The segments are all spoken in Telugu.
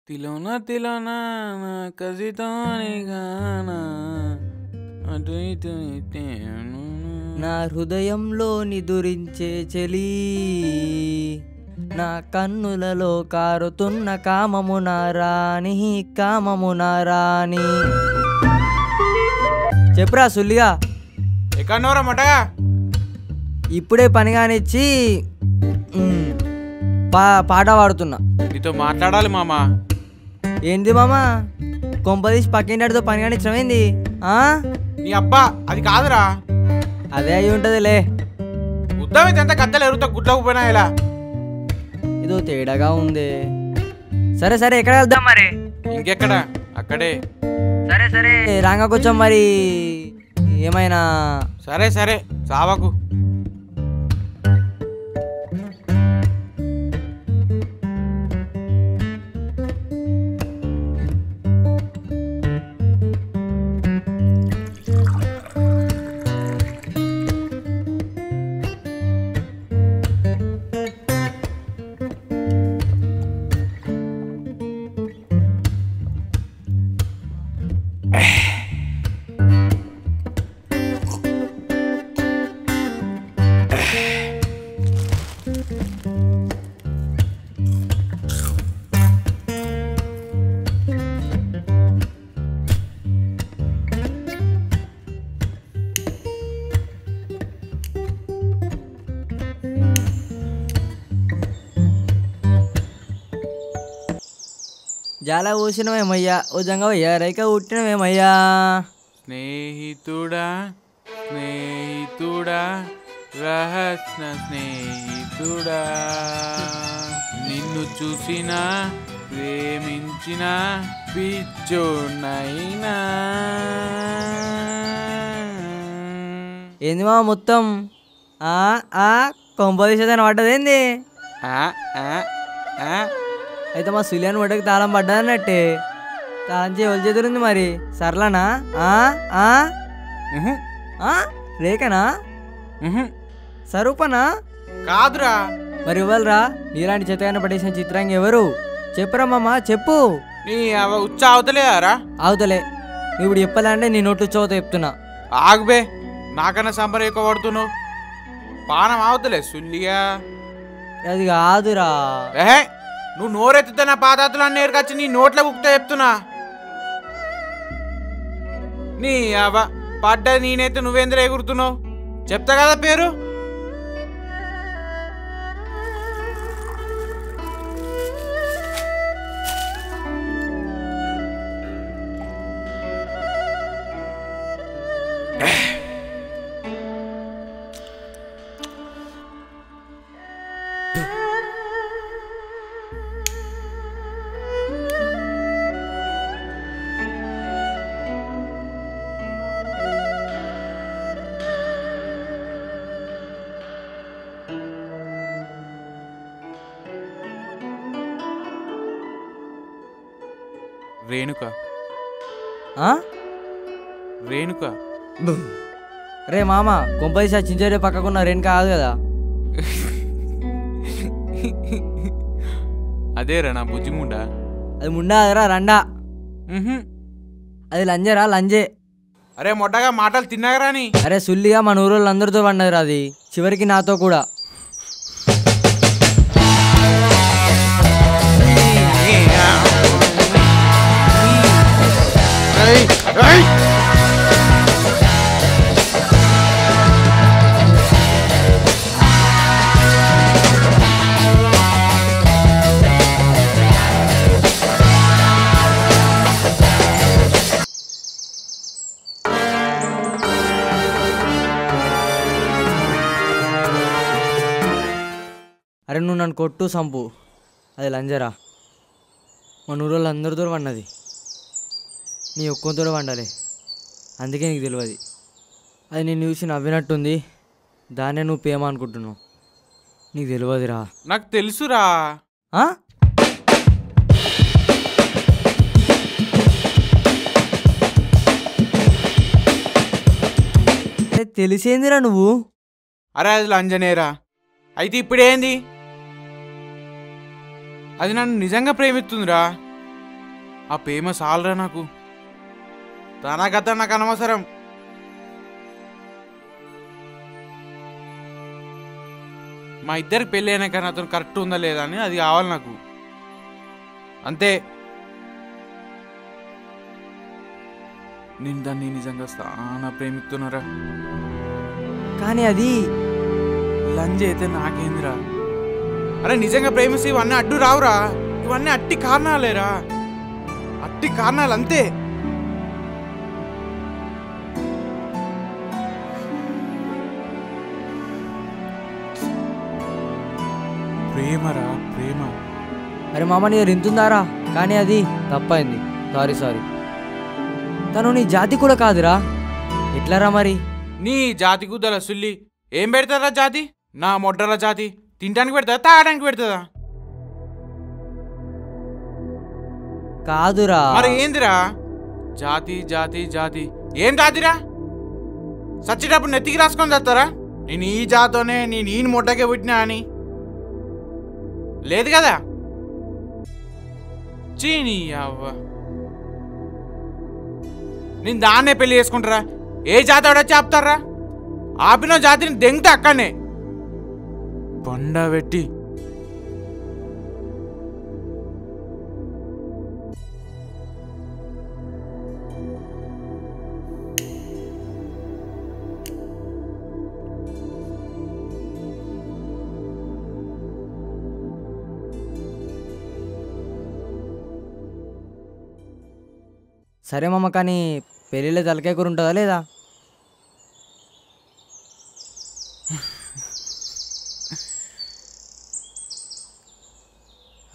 తిలోనా తిలోనా కసితోని గానా అటు ఇటు నా హృదయంలో నిదురించే చెలి నా కన్నులలో కారుతున్న కామము నారాణి చెప్పురా సుల్లిగా ఎక్కడోరా మొట్టగా ఇప్పుడే పని కానిచ్చి పాట పాడుతున్నా. నీతో మాట్లాడాలి మామా. ఏంది మామా కొంపదీసి పక్కింటితో పని కానిచ్చినవేంది? నీ అబ్బా అది కాదురా. అదే అయి ఉంటదిలే. ఉద్దమైతే ఎంత కత్తెలు ఎరుగుతా గుడ్లకు పోయినా ఇలా ఇదో తేడాగా ఉంది. సరే సరే ఎక్కడ వెళ్దాం మరి? ఇంకెక్కడ అక్కడే. సరే సరే రాంగా కొంచెం మరి ఏమైనా. సరే సరే సావకు. జాలా ఊసినవేమయ్యా, ఓ జంగవయ్యా రైక ఉట్టినవేమయ్యా. స్నేహితుడా స్నేహితుడా రహస్య స్నేహితుడా, నిన్ను చూసినా ప్రేమించిన పిచ్చోనైనా. ఏంది మా మొత్తం కొంపదీసేదని పడ్డదేంది? అయితే మా సులియాన్ వడ్డకి తాళం పడ్డదన్నట్టే. తాళం ఎవరి చేతులుంది మరి? సర్లనా? రేఖనా? స్వరూపనా? కాదురా. మరి ఇవ్వలరా? నీలాంటి చెత్తగానే పడేసిన చిత్రాంగి ఎవరు? చెప్పురా మామ చెప్పు. నీ ఉచ్చ అవతలేరా? అవతలే. ఇప్పుడు చెప్పాలంటే నీ నోట్లు చోత చెప్తున్నా. ఆగుబే, నాకన్నా సంబరం ఎక్కువ పడుతున్నావు. పానం అవతలే సుల్లిగా. అది కాదురా. ఏహే, నువ్వు నోరెత్తుతా నా పాదాతులు అన్నీ ఎరకొచ్చి నీ నోట్లో ఉక్తా చెప్తున్నా. నీ అవ పడ్డ నేనైతే నువ్వేంద్ర ఎగురుతున్నావు చెప్తా కదా పేరు. రేణుక. రేణుక రే మామ కొంపదీసి చించే పక్కకున్న రేణుక కాదు కదా? అదేరా నా బుజ్జి ముండా. అది ముండా అదరా రండా. అది లంజరా లంజే. అరే మొట్టగా మాటలు తిన్నాగరాని. అరే సుల్లిగా మన ఊరోళ్ళు అందరితో పండదురా అది, చివరికి నాతో కూడా. అరే నువ్వు నన్ను కొట్టు సంపు, అది లంజరా. మన ఊరోళ్ళు అందరితో వండది, నీ ఒక్కొంతో వండాలి. అందుకే నీకు తెలియదు. అది నేను చూసి నవ్వినట్టుంది, దాన్నే నువ్వు ప్రేమ అనుకుంటున్నావు. నీకు తెలియదురా. నాకు తెలుసురా. తెలిసేందిరా నువ్వు? అరే అది లంజనేరా. అయితే ఇప్పుడేంది? అది నన్ను నిజంగా ప్రేమిస్తుందిరా. ఆ ప్రేమ సాలరా నాకు. తన కథ నాకు అనవసరం. మా ఇద్దరికి పెళ్ళి అయినా కానీ అతను కరెక్ట్ ఉందా లేదా అని అది కావాలి నాకు, అంతే. నేను దాన్ని నిజంగా చాలా ప్రేమిస్తున్నారా. కానీ అది లంజ్ అయితే నాకేందిరా. అరే నిజంగా ప్రేమిస్తే ఇవన్నీ అడ్డు రావురా. ఇవన్నీ అట్టి కారణాలేరా, అట్టి కారణాలు అంతే. ప్రేమరా ప్రేమ. అరే మామ నీ రింతుందారా, కానీ అది తప్పైంది. సారీ. తను నీ జాతి కూడా కాదురా. ఎట్లారా మరి? నీ జాతి గుద్దల సుల్లి ఏం పెడతారా జాతి? నా మొడ్డల జాతి తినడానికి పెడతా, తాగడానికి పెడతా? కాదురా. మరి ఏందిరా? జాతి జాతి జాతి ఏం జాతిరా? సచ్చేటప్పుడు నెత్తికి రాసుకొని చేస్తారా నేను ఈ జాతోనే నేను ఈ మొడ్డకే పుట్టినా అని? లేదు కదా. చీనీ అవ్వ, నేను దాన్నే పెళ్లి చేసుకుంటారా? ఏ జాతి ఆడొచ్చి ఆపుతారా? ఆపిన జాతిని దెంగతా అక్కడనే బండ పెట్టి. సరే మామ, కానీ పెళ్ళిలో తలకాయ కూర ఉంటుందా లేదా?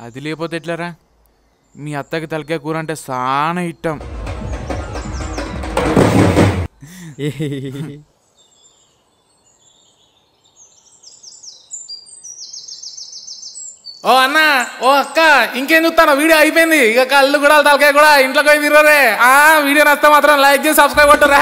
అది లేకపోతే ఎట్లారా? మీ అత్తకి తలకాయ కూర అంటే చాలా ఇష్టం. ఓ అన్న, ఓ అక్క, ఇంకేం చూస్తాను? వీడియో అయిపోయింది. ఇక కళ్ళు కూడా తలకాయ కూడా ఇంట్లోకి పోయి తిరగరే. వీడియో నచ్చితే మాత్రం లైక్ చేసి సబ్స్క్రైబ్ కొట్టురా.